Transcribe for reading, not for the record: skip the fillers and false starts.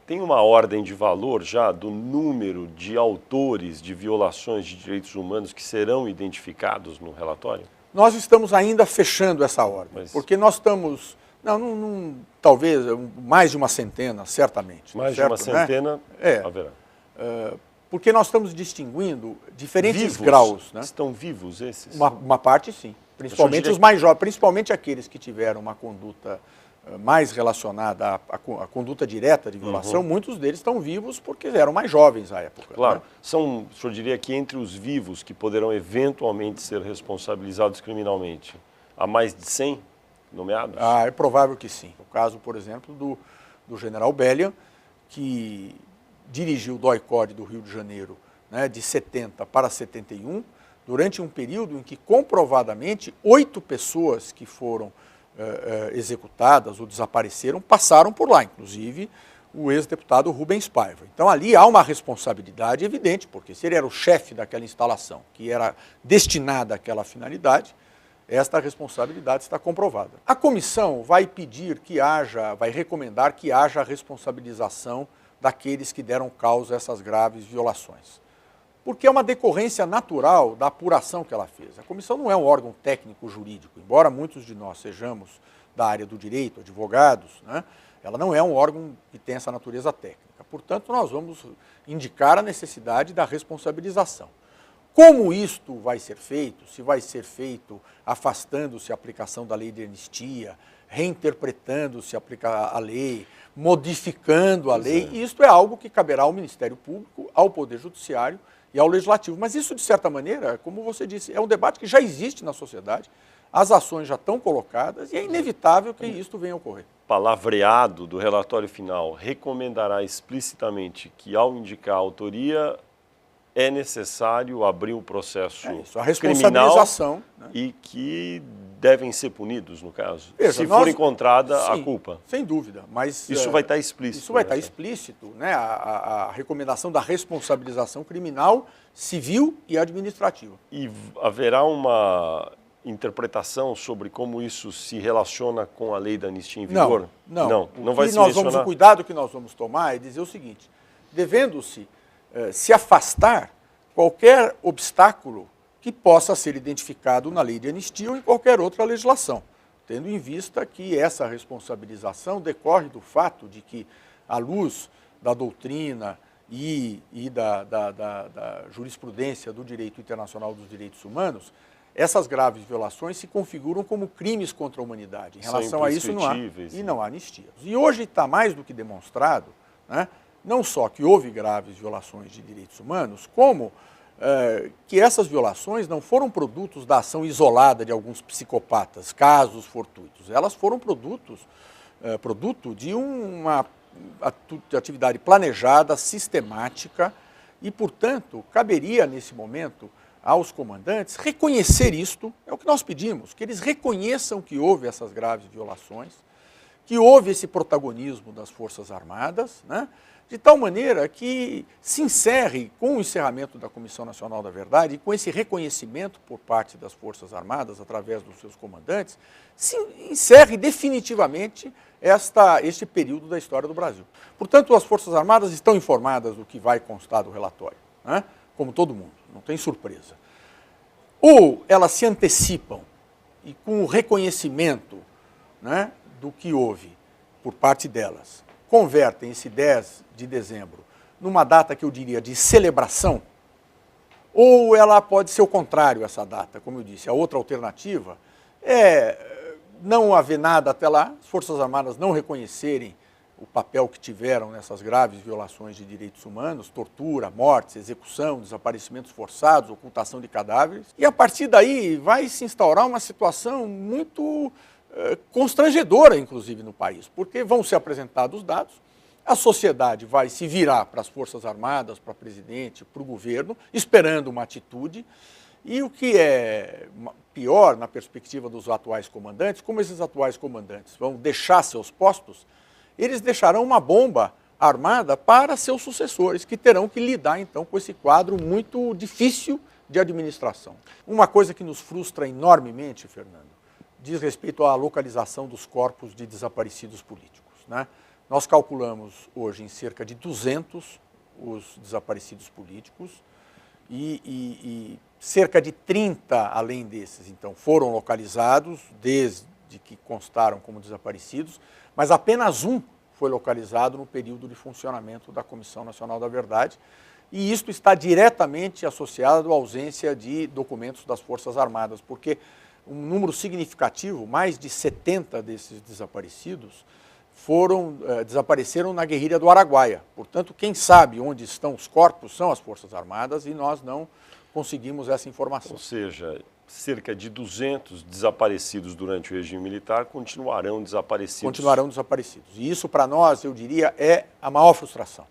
Tem uma ordem de valor já do número de autores de violações de direitos humanos que serão identificados no relatório? Nós estamos ainda fechando essa ordem, porque nós estamos, talvez mais de uma centena, certamente. Mais certo, de uma centena haverá. Porque nós estamos distinguindo diferentes Vivos? Graus. Né? Estão vivos esses? Uma parte sim, principalmente os mais jovens, principalmente aqueles que tiveram uma conduta mais relacionada à conduta direta de violação, muitos deles estão vivos porque eram mais jovens à época. Claro. Né? O senhor diria que entre os vivos que poderão eventualmente ser responsabilizados criminalmente, há mais de 100 nomeados? É provável que sim. O caso, por exemplo, do general Bellian, que dirigiu o DOI-CODE do Rio de Janeiro, né, de 70 para 71, durante um período em que comprovadamente 8 pessoas que foram executadas ou desapareceram passaram por lá, inclusive o ex-deputado Rubens Paiva. Então ali há uma responsabilidade evidente, porque se ele era o chefe daquela instalação, que era destinada àquela finalidade, esta responsabilidade está comprovada. A comissão vai pedir que vai recomendar que haja a responsabilização daqueles que deram causa a essas graves violações. Porque é uma decorrência natural da apuração que ela fez. A comissão não é um órgão técnico-jurídico, embora muitos de nós sejamos da área do direito, advogados, né? Ela não é um órgão que tem essa natureza técnica. Portanto, nós vamos indicar a necessidade da responsabilização. Como isto vai ser feito, se vai ser feito afastando-se a aplicação da lei de anistia, reinterpretando-se a lei, modificando a lei, isto é algo que caberá ao Ministério Público, ao Poder Judiciário e ao Legislativo. Mas isso, de certa maneira, como você disse, é um debate que já existe na sociedade, as ações já estão colocadas e é inevitável que isto venha a ocorrer. Palavreado do relatório final recomendará explicitamente que, ao indicar a autoria, é necessário abrir um processo a responsabilização, criminal, né? E que devem ser punidos, no caso, Veja, se for encontrada a culpa. Sem dúvida, mas isso vai estar explícito. Isso vai estar explícito, né? A recomendação da responsabilização criminal, civil e administrativa. E haverá uma interpretação sobre como isso se relaciona com a lei da anistia em vigor? Não vai se mencionar. O cuidado que nós vamos tomar é dizer o seguinte: devendo-se se afastar qualquer obstáculo que possa ser identificado na lei de anistia ou em qualquer outra legislação, tendo em vista que essa responsabilização decorre do fato de que, à luz da doutrina e da jurisprudência do direito internacional dos direitos humanos, essas graves violações se configuram como crimes contra a humanidade. Em relação a isso não há anistia. E hoje está mais do que demonstrado, né, não só que houve graves violações de direitos humanos, como que essas violações não foram produtos da ação isolada de alguns psicopatas, casos fortuitos. Elas foram produto de uma atividade planejada, sistemática e, portanto, caberia nesse momento aos comandantes reconhecer isto, é o que nós pedimos, que eles reconheçam que houve essas graves violações, que houve esse protagonismo das Forças Armadas, né? De tal maneira que se encerre com o encerramento da Comissão Nacional da Verdade e com esse reconhecimento por parte das Forças Armadas, através dos seus comandantes, se encerre definitivamente este período da história do Brasil. Portanto, as Forças Armadas estão informadas do que vai constar do relatório, né? Como todo mundo, não tem surpresa. Ou elas se antecipam e com o reconhecimento, né, do que houve por parte delas, convertem esse 10 de dezembro numa data que eu diria de celebração, ou ela pode ser o contrário, essa data, como eu disse. A outra alternativa é não haver nada até lá, as Forças Armadas não reconhecerem o papel que tiveram nessas graves violações de direitos humanos, tortura, mortes, execução, desaparecimentos forçados, ocultação de cadáveres, e a partir daí vai se instaurar uma situação muito constrangedora, inclusive, no país, porque vão ser apresentados dados, a sociedade vai se virar para as Forças Armadas, para o presidente, para o governo, esperando uma atitude, e o que é pior na perspectiva dos atuais comandantes, como esses atuais comandantes vão deixar seus postos, eles deixarão uma bomba armada para seus sucessores, que terão que lidar, então, com esse quadro muito difícil de administração. Uma coisa que nos frustra enormemente, Fernando, diz respeito à localização dos corpos de desaparecidos políticos, né? Nós calculamos hoje em cerca de 200 os desaparecidos políticos e cerca de 30 além desses, então, foram localizados desde que constaram como desaparecidos, mas apenas um foi localizado no período de funcionamento da Comissão Nacional da Verdade, e isto está diretamente associado à ausência de documentos das Forças Armadas, porque um número significativo, mais de 70 desses desaparecidos, desapareceram na guerrilha do Araguaia. Portanto, quem sabe onde estão os corpos são as Forças Armadas e nós não conseguimos essa informação. Ou seja, cerca de 200 desaparecidos durante o regime militar continuarão desaparecidos. Continuarão desaparecidos. E isso, para nós, eu diria, é a maior frustração.